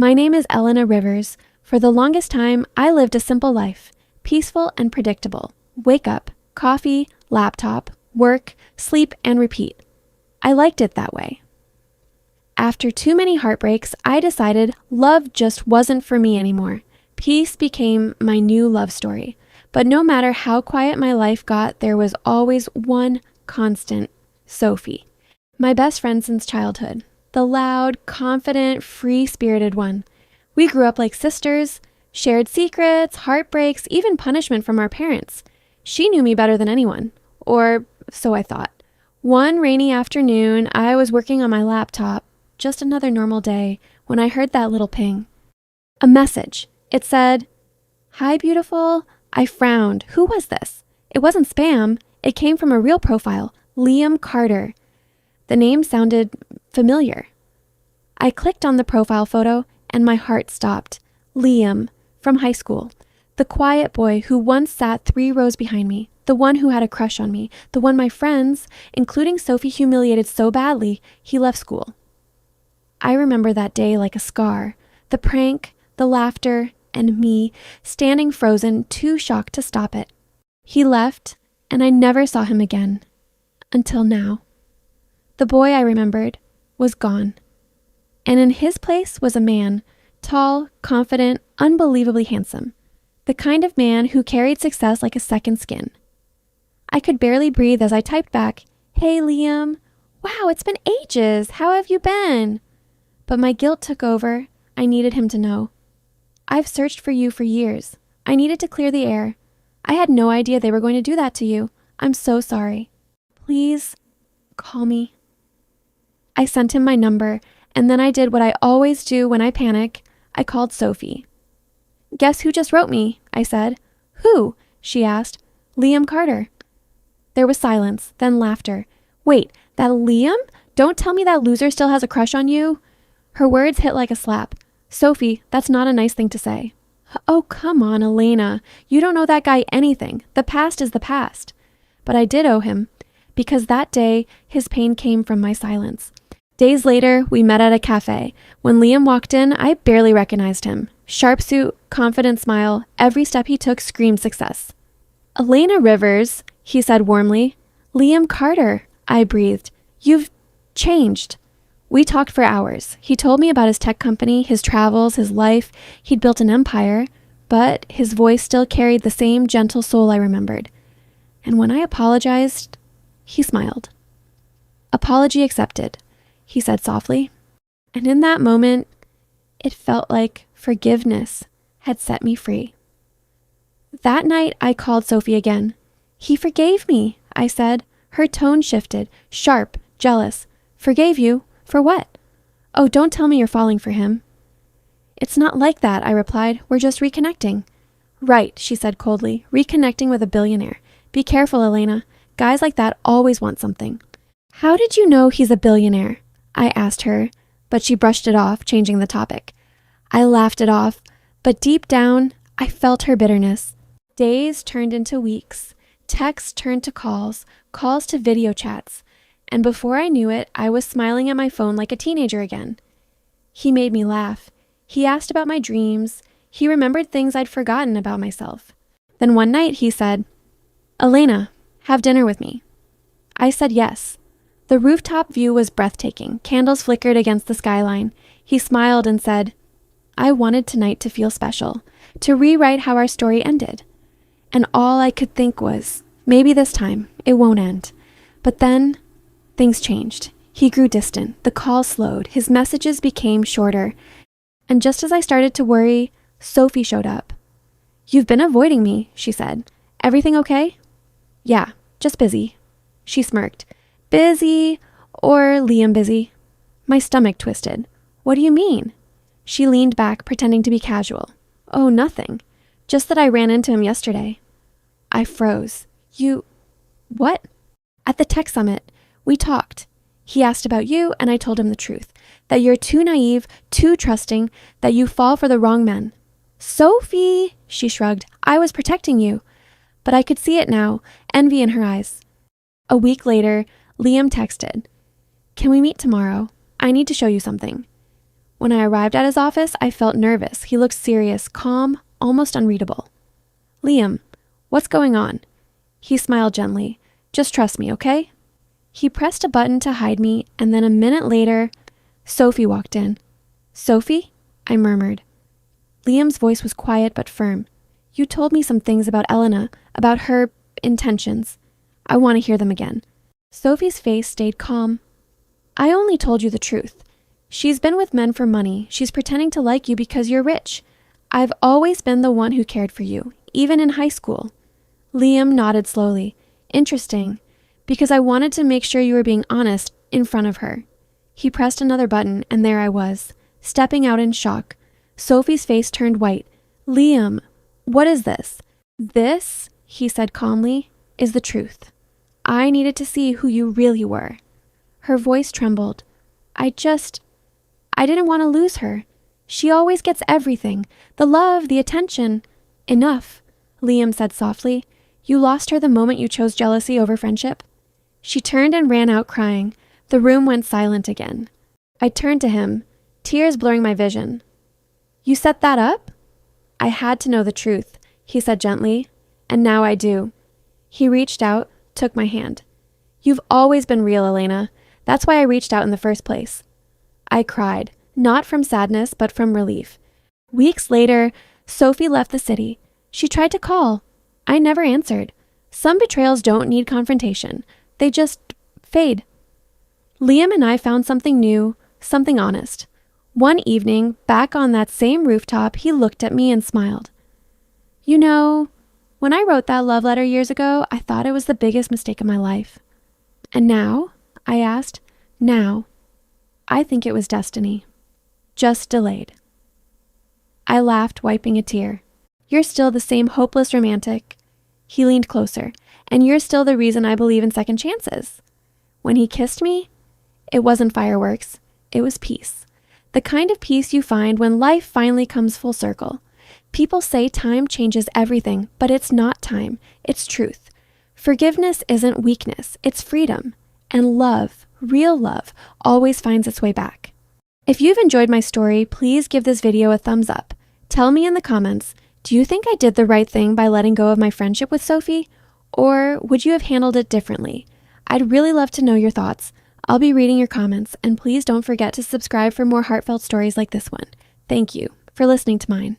My name is Elena Rivers. For the longest time, I lived a simple life, peaceful and predictable. Wake up, coffee, laptop, work, sleep, and repeat. I liked it that way. After too many heartbreaks, I decided love just wasn't for me anymore. Peace became my new love story. But no matter how quiet my life got, there was always one constant, Sophie. My best friend since childhood. The loud, confident, free-spirited one. We grew up like sisters, shared secrets, heartbreaks, even punishment from our parents. She knew me better than anyone, or so I thought. One rainy afternoon, I was working on my laptop, just another normal day, when I heard that little ping. A message. It said, "Hi, beautiful." I frowned. Who was this? It wasn't spam. It came from a real profile, Liam Carter. The name sounded familiar. I clicked on the profile photo and my heart stopped. Liam, from high school. The quiet boy who once sat 3 rows behind me. The one who had a crush on me. The one my friends, including Sophie, humiliated so badly he left school. I remember that day like a scar. The prank, the laughter, and me standing frozen, too shocked to stop it. He left, and I never saw him again. Until now. The boy I remembered was gone. And in his place was a man, tall, confident, unbelievably handsome. The kind of man who carried success like a second skin. I could barely breathe as I typed back, "Hey, Liam. Wow, it's been ages. How have you been?" But my guilt took over. I needed him to know. "I've searched for you for years. I needed to clear the air. I had no idea they were going to do that to you. I'm so sorry. Please, call me." I sent him my number, and then I did what I always do when I panic. I called Sophie. "Guess who just wrote me?" I said. "Who?" she asked. "Liam Carter." There was silence, then laughter. "Wait, that Liam? Don't tell me that loser still has a crush on you." Her words hit like a slap. "Sophie, that's not a nice thing to say." "Oh, come on, Elena. You don't owe that guy anything. The past is the past." But I did owe him, because that day, his pain came from my silence. Days later, we met at a cafe. When Liam walked in, I barely recognized him. Sharp suit, confident smile, every step he took screamed success. "Elena Rivers," he said warmly. "Liam Carter," I breathed. "You've changed." We talked for hours. He told me about his tech company, his travels, his life. He'd built an empire, but his voice still carried the same gentle soul I remembered. And when I apologized, he smiled. "Apology accepted," he said softly. And in that moment, it felt like forgiveness had set me free. That night, I called Sophie again. "He forgave me," I said. Her tone shifted, sharp, jealous. "Forgave you? For what?" "Oh, don't tell me you're falling for him." "It's not like that," I replied. "We're just reconnecting." "Right," she said coldly. "Reconnecting with a billionaire. Be careful, Elena. Guys like that always want something." "How did you know he's a billionaire?" I asked her, but she brushed it off, changing the topic. I laughed it off, but deep down, I felt her bitterness. Days turned into weeks. Texts turned to calls, calls to video chats. And before I knew it, I was smiling at my phone like a teenager again. He made me laugh. He asked about my dreams. He remembered things I'd forgotten about myself. Then one night he said, "Elena, have dinner with me." I said yes. The rooftop view was breathtaking. Candles flickered against the skyline. He smiled and said, "I wanted tonight to feel special, to rewrite how our story ended." And all I could think was, maybe this time it won't end. But then things changed. He grew distant. The call slowed. His messages became shorter. And just as I started to worry, Sophie showed up. "You've been avoiding me," she said. "Everything okay?" "Yeah, just busy." She smirked. "Busy or Liam busy?" My stomach twisted. "What do you mean?" She leaned back, pretending to be casual. "Oh, nothing. Just that I ran into him yesterday." I froze. "You... what?" "At the tech summit. We talked. He asked about you, and I told him the truth. That you're too naive, too trusting, that you fall for the wrong men." "Sophie," she shrugged. "I was protecting you." But I could see it now, envy in her eyes. A week later, Liam texted, "Can we meet tomorrow? I need to show you something." When I arrived at his office, I felt nervous. He looked serious, calm, almost unreadable. Liam, what's going on? He smiled gently. Just trust me, okay? He pressed a button to hide me, and then a minute later, Sophie walked in. Sophie? I murmured. Liam's voice was quiet but firm. You told me some things about Elena, about her intentions. I want to hear them again. Sophie's face stayed calm. I only told you the truth. She's been with men for money. She's pretending to like you because you're rich. I've always been the one who cared for you, even in high school. Liam nodded slowly. Interesting, because I wanted to make sure you were being honest in front of her. He pressed another button, and there I was, stepping out in shock. Sophie's face turned white. Liam, what is this? This, he said calmly, is the truth. I needed to see who you really were. Her voice trembled. I didn't want to lose her. She always gets everything. The love, the attention. Enough, Liam said softly. You lost her the moment you chose jealousy over friendship. She turned and ran out crying. The room went silent again. I turned to him, tears blurring my vision. You set that up? I had to know the truth, he said gently, and now I do. He reached out, took my hand. You've always been real, Elena. That's why I reached out in the first place. I cried, not from sadness, but from relief. Weeks later, Sophie left the city. She tried to call. I never answered. Some betrayals don't need confrontation. They just fade. Liam and I found something new, something honest. One evening, back on that same rooftop, he looked at me and smiled. You know, when I wrote that love letter years ago, I thought it was the biggest mistake of my life. And now, I asked, now, I think it was destiny. Just delayed. I laughed, wiping a tear. You're still the same hopeless romantic. He leaned closer. And you're still the reason I believe in second chances. When he kissed me, it wasn't fireworks. It was peace. The kind of peace you find when life finally comes full circle. People say time changes everything, but it's not time. It's truth. Forgiveness isn't weakness. It's freedom. And love, real love, always finds its way back. If you've enjoyed my story, please give this video a thumbs up. Tell me in the comments, do you think I did the right thing by letting go of my friendship with Sophie? Or would you have handled it differently? I'd really love to know your thoughts. I'll be reading your comments, and please don't forget to subscribe for more heartfelt stories like this one. Thank you for listening to mine.